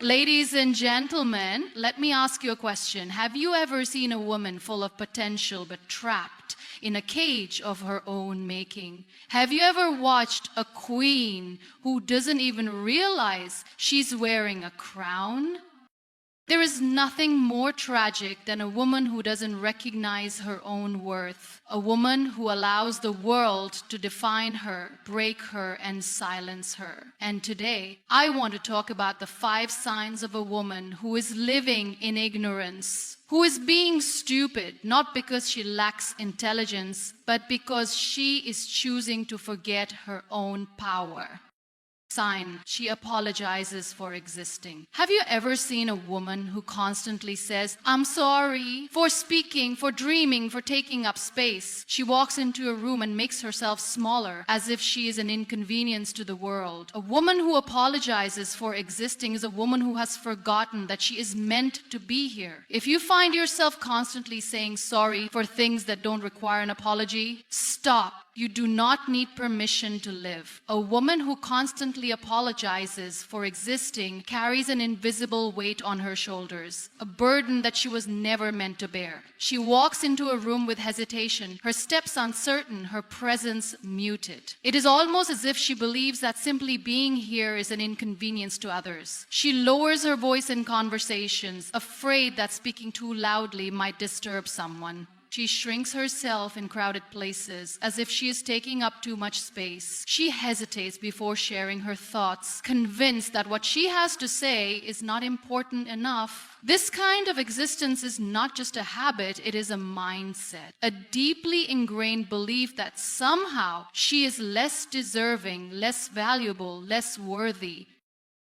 Ladies and gentlemen, let me ask you a question. Have you ever seen a woman full of potential but trapped in a cage of her own making? Have you ever watched a queen who doesn't even realize she's wearing a crown? There is nothing more tragic than a woman who doesn't recognize her own worth, a woman who allows the world to define her, break her, and silence her. And today, I want to talk about the 5 signs of a woman who is living in ignorance, who is being stupid, not because she lacks intelligence, but because she is choosing to forget her own power. Sign, she apologizes for existing. Have you ever seen a woman who constantly says, "I'm sorry for speaking, for dreaming, for taking up space"? She walks into a room and makes herself smaller as if she is an inconvenience to the world. A woman who apologizes for existing is a woman who has forgotten that she is meant to be here. If you find yourself constantly saying sorry for things that don't require an apology, stop. You do not need permission to live. A woman who constantly apologizes for existing carries an invisible weight on her shoulders, a burden that she was never meant to bear. She walks into a room with hesitation, her steps uncertain, her presence muted. It is almost as if she believes that simply being here is an inconvenience to others. She lowers her voice in conversations, afraid that speaking too loudly might disturb someone. She shrinks herself in crowded places as if she is taking up too much space. She hesitates before sharing her thoughts, convinced that what she has to say is not important enough. This kind of existence is not just a habit, it is a mindset, a deeply ingrained belief that somehow she is less deserving, less valuable, less worthy.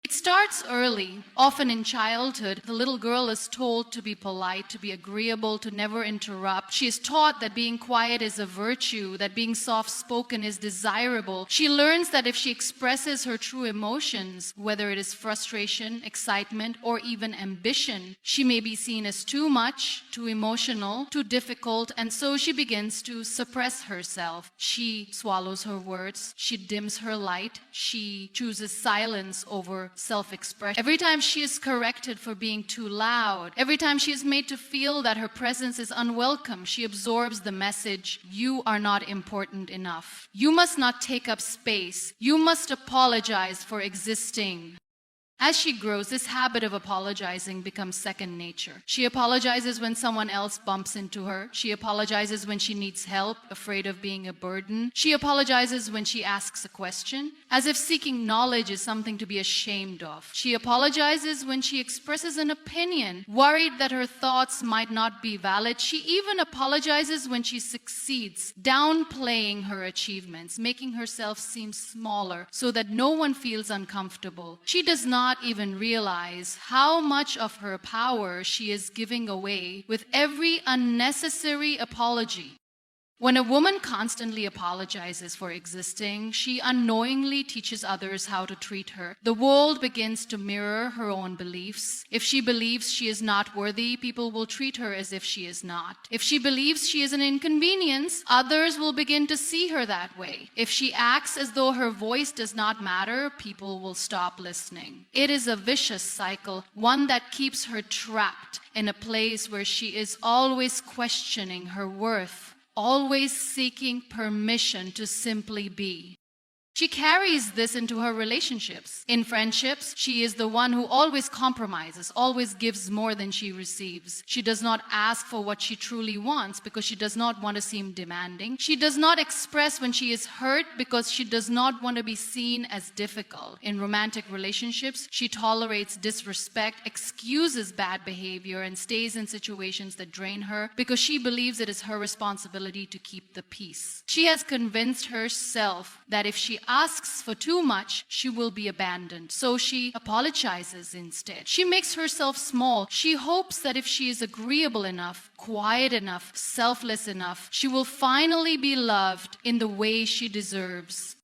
It starts early. Often in childhood, the little girl is told to be polite, to be agreeable, to never interrupt. She is taught that being quiet is a virtue, that being soft-spoken is desirable. She learns that if she expresses her true emotions, whether it is frustration, excitement, or even ambition, she may be seen as too much, too emotional, too difficult, and so she begins to suppress herself. She swallows her words. She dims her light. She chooses silence over self-expression. Every time she is corrected for being too loud, every time she is made to feel that her presence is unwelcome, she absorbs the message, "You are not important enough. You must not take up space. You must apologize for existing." As she grows, this habit of apologizing becomes second nature. She apologizes when someone else bumps into her. She apologizes when she needs help, afraid of being a burden. She apologizes when she asks a question, as if seeking knowledge is something to be ashamed of. She apologizes when she expresses an opinion, worried that her thoughts might not be valid. She even apologizes when she succeeds, downplaying her achievements, making herself seem smaller so that no one feels uncomfortable. She does not even realize how much of her power she is giving away with every unnecessary apology. When a woman constantly apologizes for existing, she unknowingly teaches others how to treat her. The world begins to mirror her own beliefs. If she believes she is not worthy, people will treat her as if she is not. If she believes she is an inconvenience, others will begin to see her that way. If she acts as though her voice does not matter, people will stop listening. It is a vicious cycle, one that keeps her trapped in a place where she is always questioning her worth, always seeking permission to simply be. She carries this into her relationships. In friendships, she is the one who always compromises, always gives more than she receives. She does not ask for what she truly wants because she does not want to seem demanding. She does not express when she is hurt because she does not want to be seen as difficult. In romantic relationships, she tolerates disrespect, excuses bad behavior, and stays in situations that drain her because she believes it is her responsibility to keep the peace. She has convinced herself that if she asks for too much, she will be abandoned. So she apologizes instead. She makes herself small. She hopes that if she is agreeable enough, quiet enough, selfless enough, she will finally be loved in the way she deserves.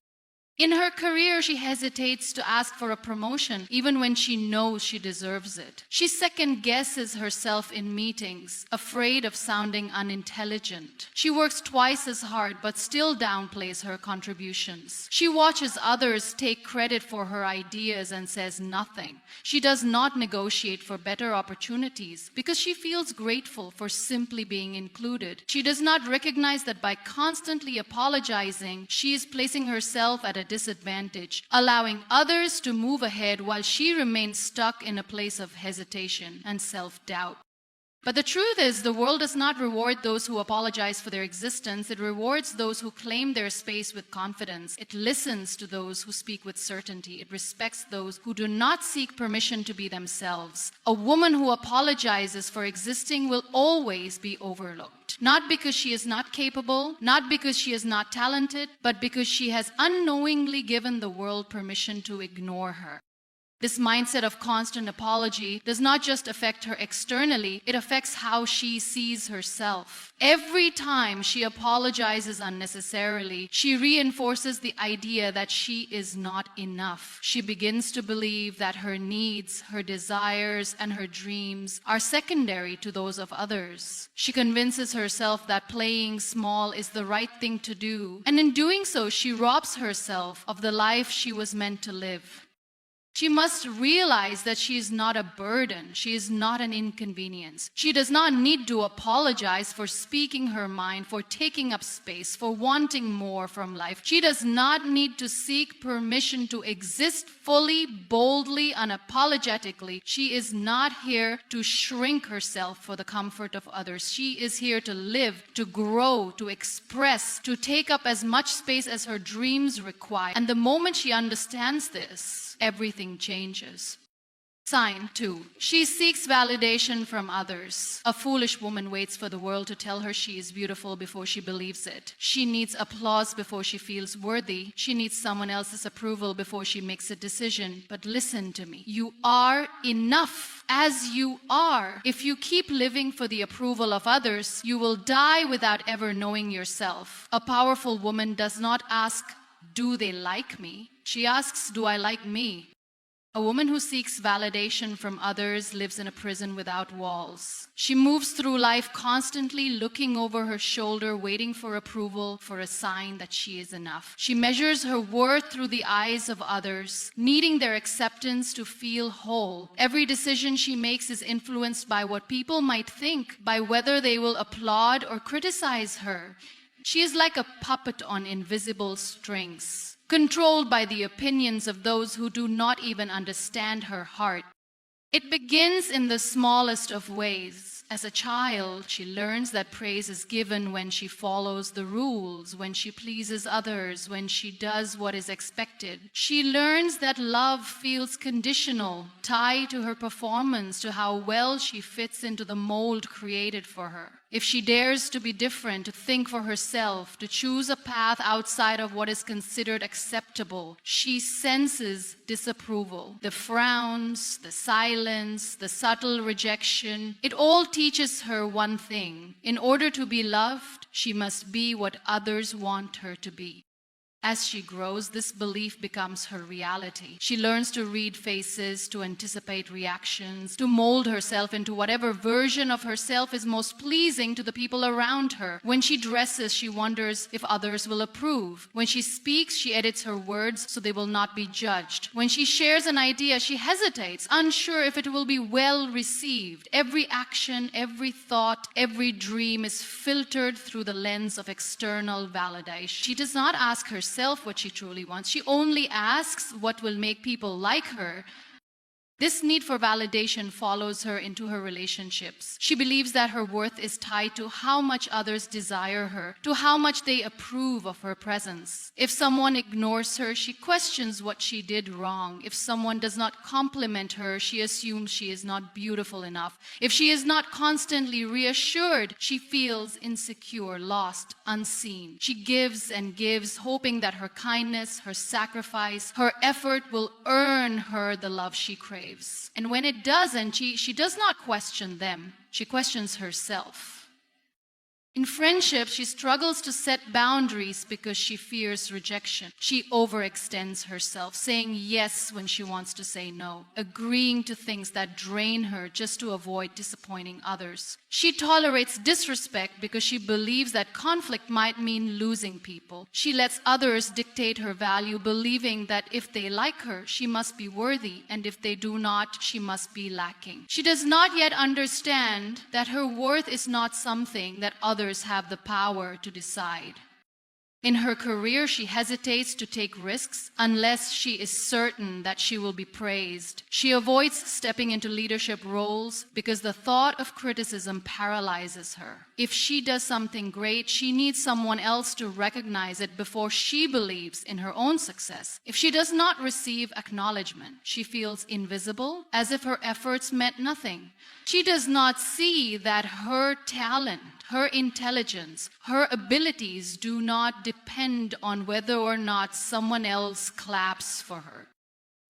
In her career, she hesitates to ask for a promotion, even when she knows she deserves it. She second guesses herself in meetings, afraid of sounding unintelligent. She works twice as hard, but still downplays her contributions. She watches others take credit for her ideas and says nothing. She does not negotiate for better opportunities because she feels grateful for simply being included. She does not recognize that by constantly apologizing, she is placing herself at a disadvantage, allowing others to move ahead while she remains stuck in a place of hesitation and self-doubt. But the truth is, the world does not reward those who apologize for their existence. It rewards those who claim their space with confidence. It listens to those who speak with certainty. It respects those who do not seek permission to be themselves. A woman who apologizes for existing will always be overlooked. Not because she is not capable, not because she is not talented, but because she has unknowingly given the world permission to ignore her. This mindset of constant apology does not just affect her externally, it affects how she sees herself. Every time she apologizes unnecessarily, she reinforces the idea that she is not enough. She begins to believe that her needs, her desires, and her dreams are secondary to those of others. She convinces herself that playing small is the right thing to do, and in doing so, she robs herself of the life she was meant to live. She must realize that she is not a burden. She is not an inconvenience. She does not need to apologize for speaking her mind, for taking up space, for wanting more from life. She does not need to seek permission to exist fully, boldly, unapologetically. She is not here to shrink herself for the comfort of others. She is here to live, to grow, to express, to take up as much space as her dreams require. And the moment she understands this, everything changes. Sign 2. She seeks validation from others. A foolish woman waits for the world to tell her she is beautiful before she believes it. She needs applause before she feels worthy. She needs someone else's approval before she makes a decision. But listen to me. You are enough as you are. If you keep living for the approval of others, you will die without ever knowing yourself. A powerful woman does not ask, "Do they like me?" She asks, "Do I like me?" A woman who seeks validation from others lives in a prison without walls. She moves through life constantly looking over her shoulder, waiting for approval, for a sign that she is enough. She measures her worth through the eyes of others, needing their acceptance to feel whole. Every decision she makes is influenced by what people might think, by whether they will applaud or criticize her. She is like a puppet on invisible strings, controlled by the opinions of those who do not even understand her heart. It begins in the smallest of ways. As a child, she learns that praise is given when she follows the rules, when she pleases others, when she does what is expected. She learns that love feels conditional, tied to her performance, to how well she fits into the mold created for her. If she dares to be different, to think for herself, to choose a path outside of what is considered acceptable, she senses disapproval. The frowns, the silence, the subtle rejection, it all teaches her one thing. In order to be loved, she must be what others want her to be. As she grows, this belief becomes her reality. She learns to read faces, to anticipate reactions, to mold herself into whatever version of herself is most pleasing to the people around her. When she dresses, she wonders if others will approve. When she speaks, she edits her words so they will not be judged. When she shares an idea, she hesitates, unsure if it will be well received. Every action, every thought, every dream is filtered through the lens of external validation. She does not ask herself what she truly wants. She only asks what will make people like her. This need for validation follows her into her relationships. She believes that her worth is tied to how much others desire her, to how much they approve of her presence. If someone ignores her, she questions what she did wrong. If someone does not compliment her, she assumes she is not beautiful enough. If she is not constantly reassured, she feels insecure, lost, unseen. She gives and gives, hoping that her kindness, her sacrifice, her effort will earn her the love she craves. And when it doesn't, she does not question them. She questions herself. In friendship, she struggles to set boundaries because she fears rejection. She overextends herself, saying yes when she wants to say no, agreeing to things that drain her just to avoid disappointing others. She tolerates disrespect because she believes that conflict might mean losing people. She lets others dictate her value, believing that if they like her, she must be worthy, and if they do not, she must be lacking. She does not yet understand that her worth is not something that others have the power to decide. In her career, she hesitates to take risks unless she is certain that she will be praised. She avoids stepping into leadership roles because the thought of criticism paralyzes her. If she does something great, she needs someone else to recognize it before she believes in her own success. If she does not receive acknowledgement, she feels invisible, as if her efforts meant nothing. She does not see that her talent, her intelligence, her abilities do not depend on whether or not someone else claps for her.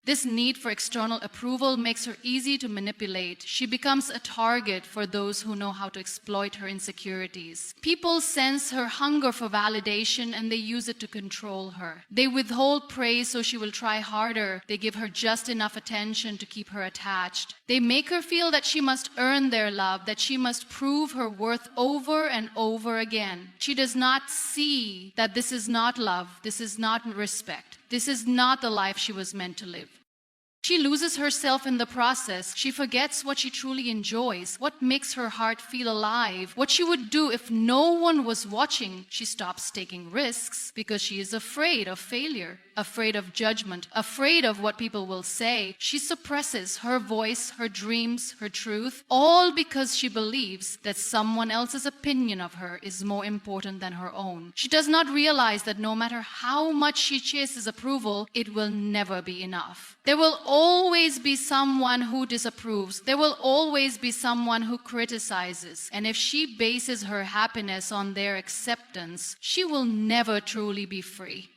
This need for external approval makes her easy to manipulate. She becomes a target for those who know how to exploit her insecurities. People sense her hunger for validation and they use it to control her. They withhold praise so she will try harder. They give her just enough attention to keep her attached. They make her feel that she must earn their love, that she must prove her worth over and over again. She does not see that this is not love, this is not respect. This is not the life she was meant to live. She loses herself in the process. She forgets what she truly enjoys, what makes her heart feel alive, what she would do if no one was watching. She stops taking risks because she is afraid of failure, afraid of judgment, afraid of what people will say. She suppresses her voice, her dreams, her truth, all because she believes that someone else's opinion of her is more important than her own. She does not realize that no matter how much she chases approval, it will never be enough. There will always be someone who disapproves. There will always be someone who criticizes. And if she bases her happiness on their acceptance, she will never truly be free.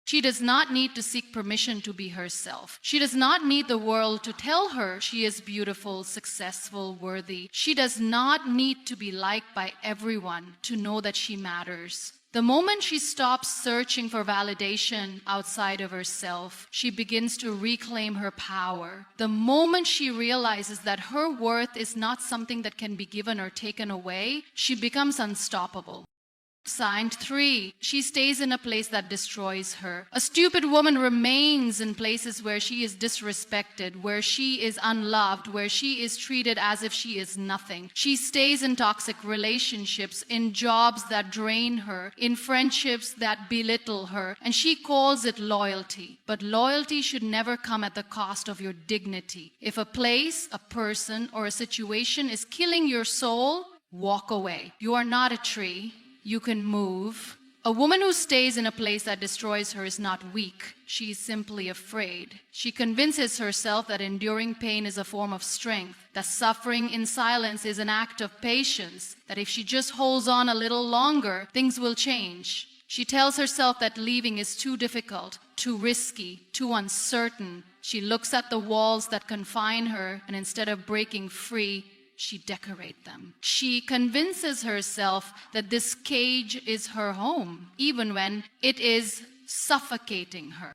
She does not need to seek permission to be herself. She does not need the world to tell her she is beautiful, successful, worthy. She does not need to be liked by everyone to know that she matters. The moment she stops searching for validation outside of herself, she begins to reclaim her power. The moment she realizes that her worth is not something that can be given or taken away, she becomes unstoppable. Sign 3, she stays in a place that destroys her. A stupid woman remains in places where she is disrespected, where she is unloved, where she is treated as if she is nothing. She stays in toxic relationships, in jobs that drain her, in friendships that belittle her, and she calls it loyalty. But loyalty should never come at the cost of your dignity. If a place, a person, or a situation is killing your soul, walk away. You are not a tree. You can move. A woman who stays in a place that destroys her is not weak. She is simply afraid. She convinces herself that enduring pain is a form of strength, that suffering in silence is an act of patience, that if she just holds on a little longer, things will change. She tells herself that leaving is too difficult, too risky, too uncertain. She looks at the walls that confine her, and instead of breaking free, she decorates them. She convinces herself that this cage is her home, even when it is suffocating her.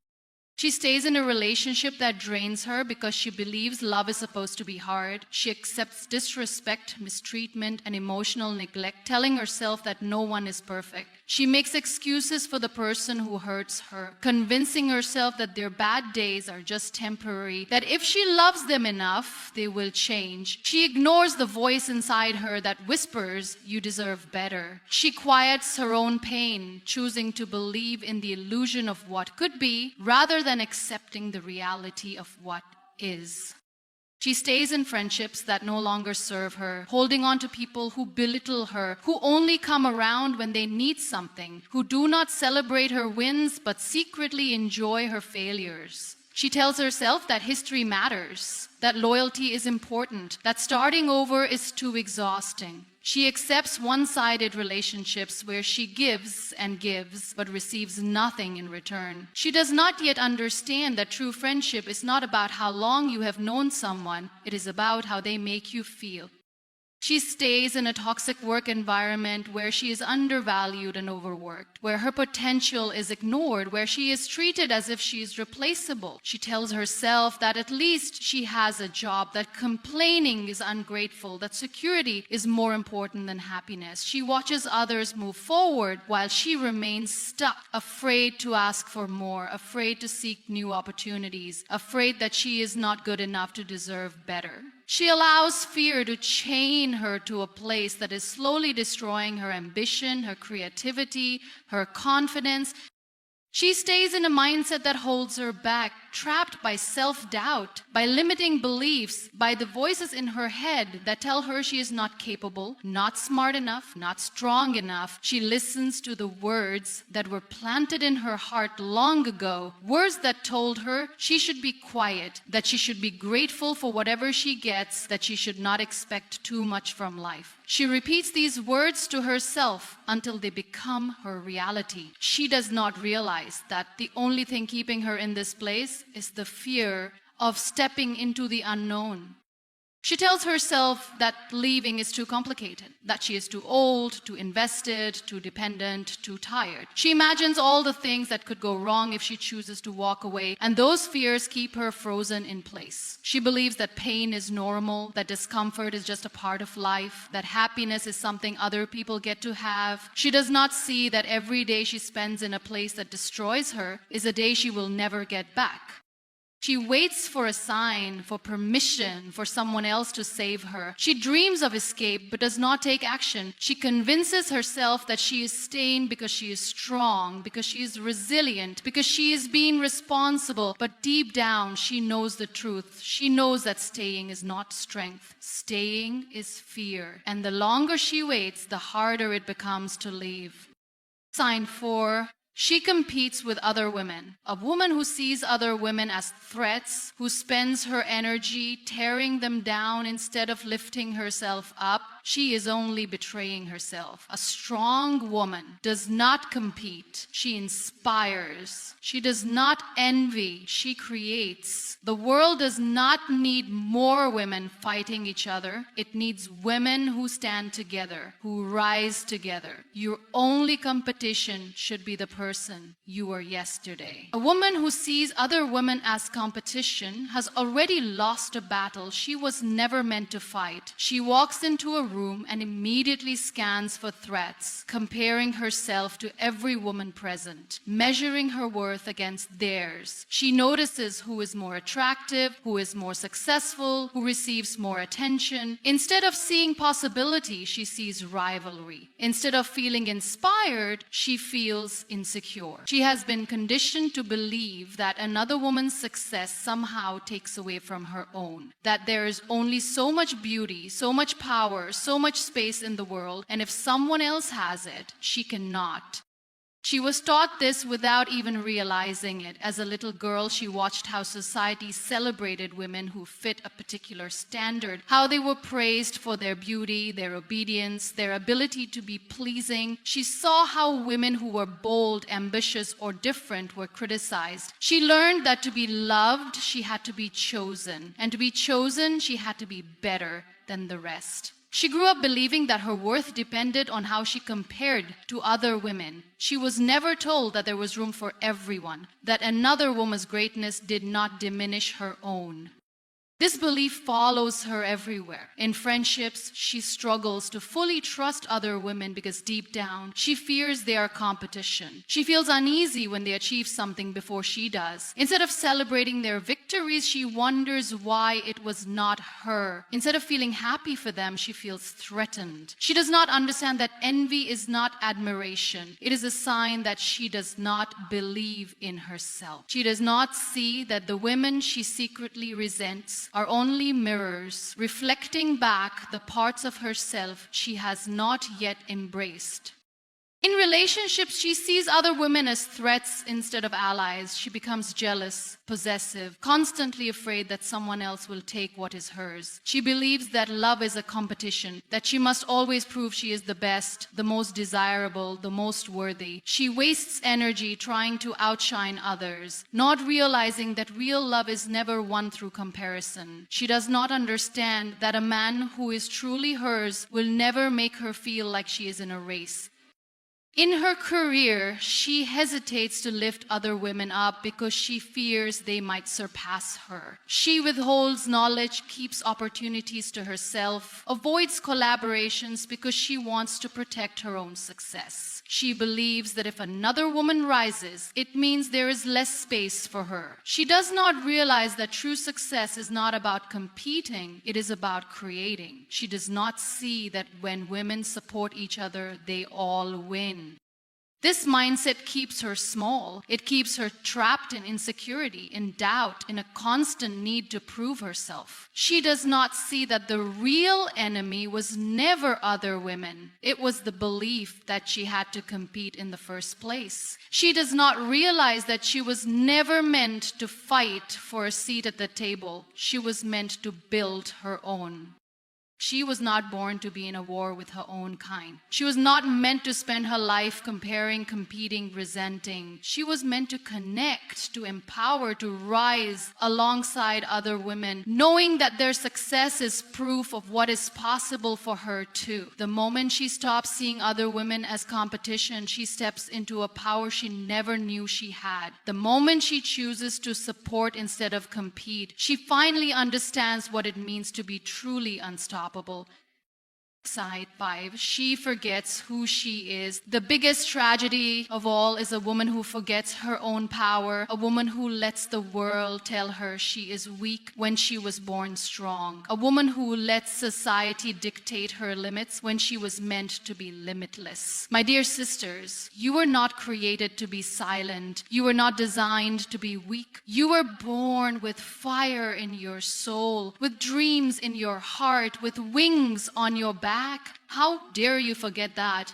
She stays in a relationship that drains her because she believes love is supposed to be hard. She accepts disrespect, mistreatment, and emotional neglect, telling herself that no one is perfect. She makes excuses for the person who hurts her, convincing herself that their bad days are just temporary, that if she loves them enough, they will change. She ignores the voice inside her that whispers, "You deserve better." She quiets her own pain, choosing to believe in the illusion of what could be rather than accepting the reality of what is. She stays in friendships that no longer serve her, holding on to people who belittle her, who only come around when they need something, who do not celebrate her wins but secretly enjoy her failures. She tells herself that history matters, that loyalty is important, that starting over is too exhausting. She accepts one-sided relationships where she gives and gives but receives nothing in return. She does not yet understand that true friendship is not about how long you have known someone, it is about how they make you feel. She stays in a toxic work environment where she is undervalued and overworked, where her potential is ignored, where she is treated as if she is replaceable. She tells herself that at least she has a job, that complaining is ungrateful, that security is more important than happiness. She watches others move forward while she remains stuck, afraid to ask for more, afraid to seek new opportunities, afraid that she is not good enough to deserve better. She allows fear to chain her to a place that is slowly destroying her ambition, her creativity, her confidence. She stays in a mindset that holds her back, trapped by self-doubt, by limiting beliefs, by the voices in her head that tell her she is not capable, not smart enough, not strong enough. She listens to the words that were planted in her heart long ago, words that told her she should be quiet, that she should be grateful for whatever she gets, that she should not expect too much from life. She repeats these words to herself until they become her reality. She does not realize that the only thing keeping her in this place is the fear of stepping into the unknown. She tells herself that leaving is too complicated, that she is too old, too invested, too dependent, too tired. She imagines all the things that could go wrong if she chooses to walk away, and those fears keep her frozen in place. She believes that pain is normal, that discomfort is just a part of life, that happiness is something other people get to have. She does not see that every day she spends in a place that destroys her is a day she will never get back. She waits for a sign, for permission, for someone else to save her. She dreams of escape but does not take action. She convinces herself that she is staying because she is strong, because she is resilient, because she is being responsible. But deep down, she knows the truth. She knows that staying is not strength. Staying is fear. And the longer she waits, the harder it becomes to leave. Sign 4. She competes with other women. A woman who sees other women as threats, who spends her energy tearing them down instead of lifting herself up, she is only betraying herself. A strong woman does not compete. She inspires. She does not envy. She creates. The world does not need more women fighting each other. It needs women who stand together, who rise together. Your only competition should be the person you were yesterday. A woman who sees other women as competition has already lost a battle she was never meant to fight. She walks into a room and immediately scans for threats, comparing herself to every woman present, measuring her worth against theirs. She notices who is more attractive, who is more successful, who receives more attention. Instead of seeing possibility, she sees rivalry. Instead of feeling inspired, she feels insecure. She has been conditioned to believe that another woman's success somehow takes away from her own, that there is only so much beauty, so much power, so much space in the world, and if someone else has it, she cannot. She was taught this without even realizing it. As a little girl, she watched how society celebrated women who fit a particular standard, how they were praised for their beauty, their obedience, their ability to be pleasing. She saw how women who were bold, ambitious, or different were criticized. She learned that to be loved, she had to be chosen, and to be chosen, she had to be better than the rest. She grew up believing that her worth depended on how she compared to other women. She was never told that there was room for everyone, that another woman's greatness did not diminish her own. This belief follows her everywhere. In friendships, she struggles to fully trust other women because deep down, she fears they are competition. She feels uneasy when they achieve something before she does. Instead of celebrating their victories, she wonders why it was not her. Instead of feeling happy for them, she feels threatened. She does not understand that envy is not admiration. It is a sign that she does not believe in herself. She does not see that the women she secretly resents are only mirrors reflecting back the parts of herself she has not yet embraced. In relationships, she sees other women as threats instead of allies. She becomes jealous, possessive, constantly afraid that someone else will take what is hers. She believes that love is a competition, that she must always prove she is the best, the most desirable, the most worthy. She wastes energy trying to outshine others, not realizing that real love is never won through comparison. She does not understand that a man who is truly hers will never make her feel like she is in a race. In her career, she hesitates to lift other women up because she fears they might surpass her. She withholds knowledge, keeps opportunities to herself, avoids collaborations because she wants to protect her own success. She believes that if another woman rises, it means there is less space for her. She does not realize that true success is not about competing, it is about creating. She does not see that when women support each other, they all win. This mindset keeps her small. It keeps her trapped in insecurity, in doubt, in a constant need to prove herself. She does not see that the real enemy was never other women. It was the belief that she had to compete in the first place. She does not realize that she was never meant to fight for a seat at the table. She was meant to build her own. She was not born to be in a war with her own kind. She was not meant to spend her life comparing, competing, resenting. She was meant to connect, to empower, to rise alongside other women, knowing that their success is proof of what is possible for her too. The moment she stops seeing other women as competition, she steps into a power she never knew she had. The moment she chooses to support instead of compete, she finally understands what it means to be truly unstoppable. Side 5, she forgets who she is. The biggest tragedy of all is a woman who forgets her own power, a woman who lets the world tell her she is weak when she was born strong, a woman who lets society dictate her limits when she was meant to be limitless. My dear sisters, you were not created to be silent. You were not designed to be weak. You were born with fire in your soul, with dreams in your heart, with wings on your back. How dare you forget that?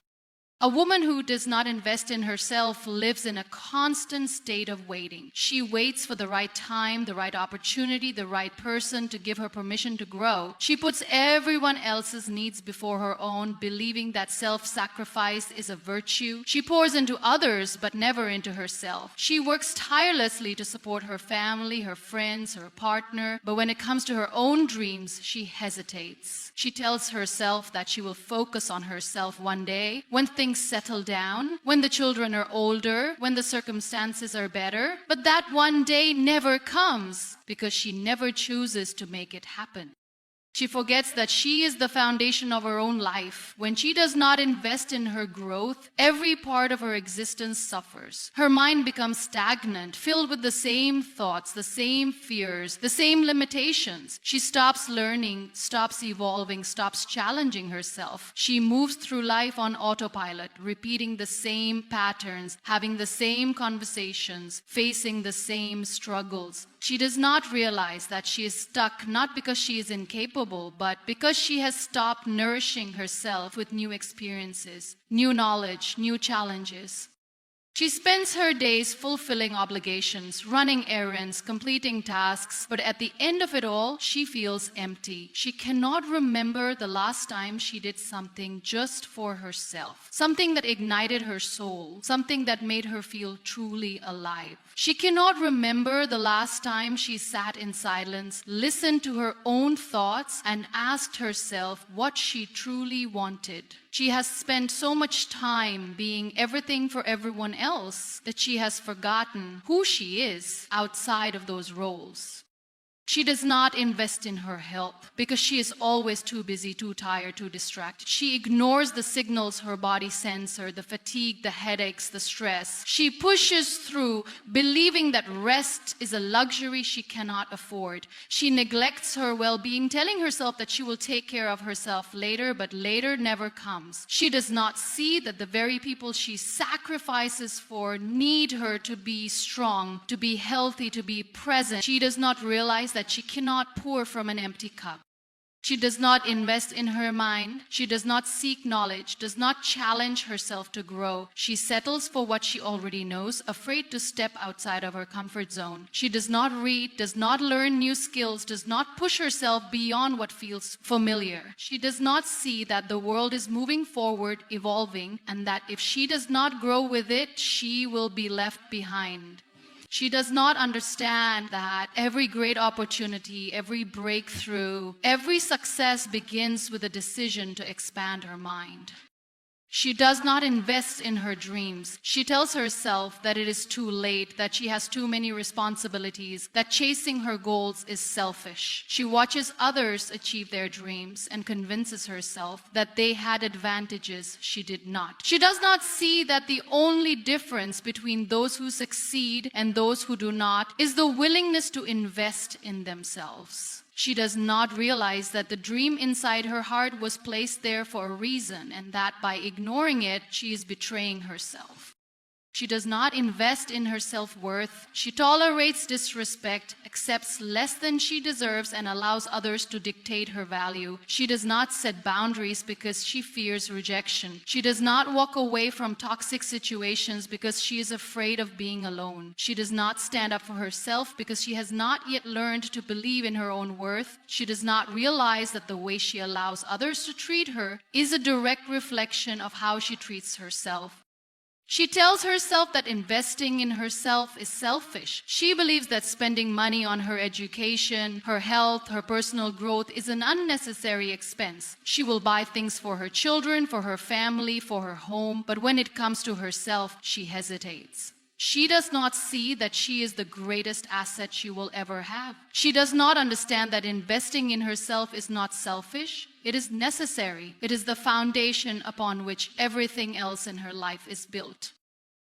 A woman who does not invest in herself lives in a constant state of waiting. She waits for the right time, the right opportunity, the right person to give her permission to grow. She puts everyone else's needs before her own, believing that self-sacrifice is a virtue. She pours into others, but never into herself. She works tirelessly to support her family, her friends, her partner, but when it comes to her own dreams, she hesitates. She tells herself that she will focus on herself one day when things settle down, when the children are older, when the circumstances are better. But that one day never comes because she never chooses to make it happen. She forgets that she is the foundation of her own life. When she does not invest in her growth, every part of her existence suffers. Her mind becomes stagnant, filled with the same thoughts, the same fears, the same limitations. She stops learning, stops evolving, stops challenging herself. She moves through life on autopilot, repeating the same patterns, having the same conversations, facing the same struggles. She does not realize that she is stuck not because she is incapable, but because she has stopped nourishing herself with new experiences, new knowledge, new challenges. She spends her days fulfilling obligations, running errands, completing tasks, but at the end of it all, she feels empty. She cannot remember the last time she did something just for herself, something that ignited her soul, something that made her feel truly alive. She cannot remember the last time she sat in silence, listened to her own thoughts, and asked herself what she truly wanted. She has spent so much time being everything for everyone else that she has forgotten who she is outside of those roles. She does not invest in her health because she is always too busy, too tired, too distracted. She ignores the signals her body sends her, the fatigue, the headaches, the stress. She pushes through, believing that rest is a luxury she cannot afford. She neglects her well-being, telling herself that she will take care of herself later, but later never comes. She does not see that the very people she sacrifices for need her to be strong, to be healthy, to be present. She does not realize that she cannot pour from an empty cup. She does not invest in her mind. She does not seek knowledge, does not challenge herself to grow. She settles for what she already knows, afraid to step outside of her comfort zone. She does not read, does not learn new skills, does not push herself beyond what feels familiar. She does not see that the world is moving forward, evolving, and that if she does not grow with it, she will be left behind. She does not understand that every great opportunity, every breakthrough, every success begins with a decision to expand her mind. She does not invest in her dreams. She tells herself that it is too late, that she has too many responsibilities, that chasing her goals is selfish. She watches others achieve their dreams and convinces herself that they had advantages she did not. She does not see that the only difference between those who succeed and those who do not is the willingness to invest in themselves. She does not realize that the dream inside her heart was placed there for a reason, and that by ignoring it, she is betraying herself. She does not invest in her self-worth. She tolerates disrespect, accepts less than she deserves, and allows others to dictate her value. She does not set boundaries because she fears rejection. She does not walk away from toxic situations because she is afraid of being alone. She does not stand up for herself because she has not yet learned to believe in her own worth. She does not realize that the way she allows others to treat her is a direct reflection of how she treats herself. She tells herself that investing in herself is selfish. She believes that spending money on her education, her health, her personal growth is an unnecessary expense. She will buy things for her children, for her family, for her home, but when it comes to herself, she hesitates. She does not see that she is the greatest asset she will ever have. She does not understand that investing in herself is not selfish. It is necessary. It is the foundation upon which everything else in her life is built.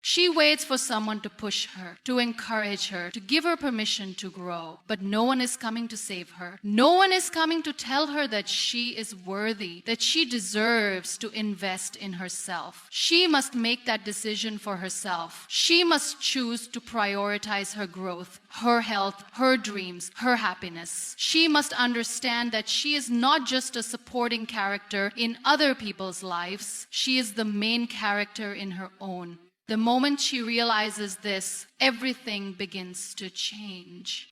She waits for someone to push her, to encourage her, to give her permission to grow. But no one is coming to save her. No one is coming to tell her that she is worthy, that she deserves to invest in herself. She must make that decision for herself. She must choose to prioritize her growth, her health, her dreams, her happiness. She must understand that she is not just a supporting character in other people's lives. She is the main character in her own. The moment she realizes this, everything begins to change.